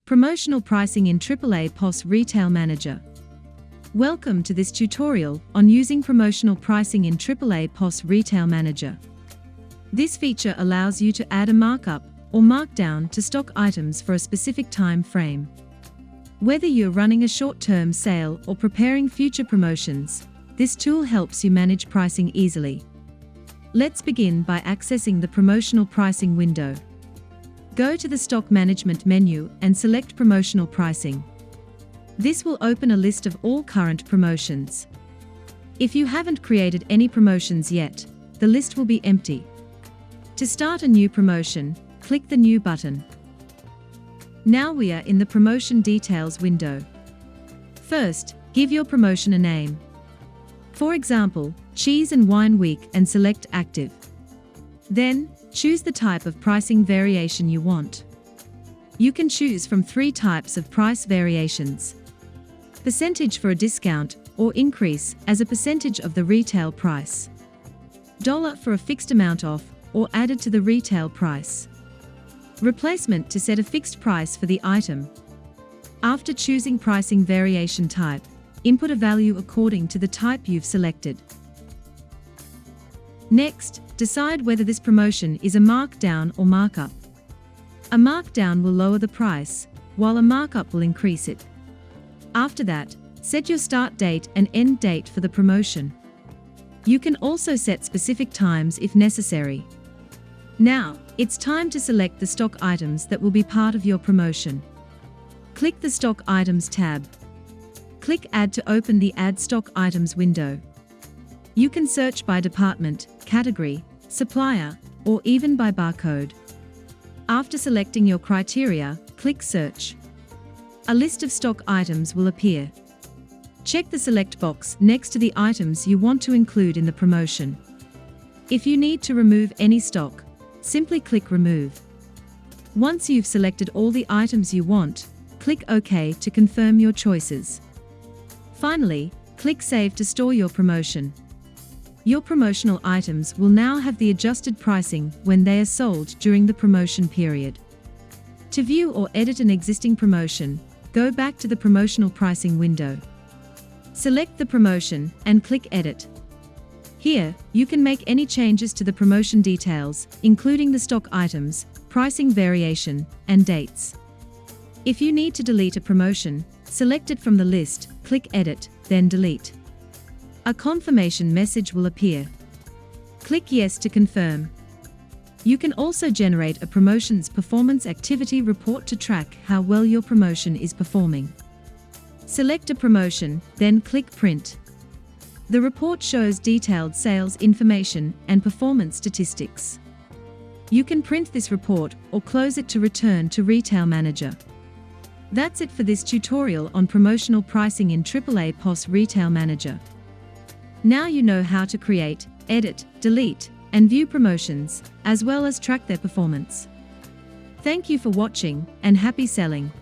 Promotional pricing in AAAPOS RetailManager. Welcome to this tutorial on using promotional pricing in AAAPOS RetailManager. This feature allows you to add a markup or markdown to stock items for a specific time frame. Whether you're running a short-term sale or preparing future promotions, this tool helps you manage pricing easily. Let's begin by accessing the promotional pricing window. Go to the Stock Management menu and select Promotional Pricing. This will open a list of all current promotions. If you haven't created any promotions yet, the list will be empty. To start a new promotion, click the New button. Now we are in the Promotion Details window. First, give your promotion a name. For example, Cheese and Wine Week, and select Active. Then, choose the type of pricing variation you want. You can choose from 3 types of price variations: percentage for a discount or increase as a percentage of the retail price, dollar for a fixed amount off or added to the retail price, replacement to set a fixed price for the item. After choosing pricing variation type, input a value according to the type you've selected. Next, decide whether this promotion is a markdown or markup. A markdown will lower the price, while a markup will increase it. After that, set your start date and end date for the promotion. You can also set specific times if necessary. Now, it's time to select the stock items that will be part of your promotion. Click the Stock Items tab. Click Add to open the Add Stock Items window. You can search by department, category, supplier, or even by barcode. After selecting your criteria, click Search. A list of stock items will appear. Check the Select box next to the items you want to include in the promotion. If you need to remove any stock, simply click Remove. Once you've selected all the items you want, click OK to confirm your choices. Finally, click Save to store your promotion. Your promotional items will now have the adjusted pricing when they are sold during the promotion period. To view or edit an existing promotion, go back to the Promotional Pricing window. Select the promotion and click Edit. Here, you can make any changes to the promotion details, including the stock items, pricing variation, and dates. If you need to delete a promotion, select it from the list, click Edit, then Delete. A confirmation message will appear. Click Yes to confirm. You can also generate a promotion's performance activity report to track how well your promotion is performing. Select a promotion, then click Print. The report shows detailed sales information and performance statistics. You can print this report or close it to return to RetailManager. That's it for this tutorial on promotional pricing in AAAPOS RetailManager. Now you know how to create, edit, delete, and view promotions, as well as track their performance. Thank you for watching, and happy selling!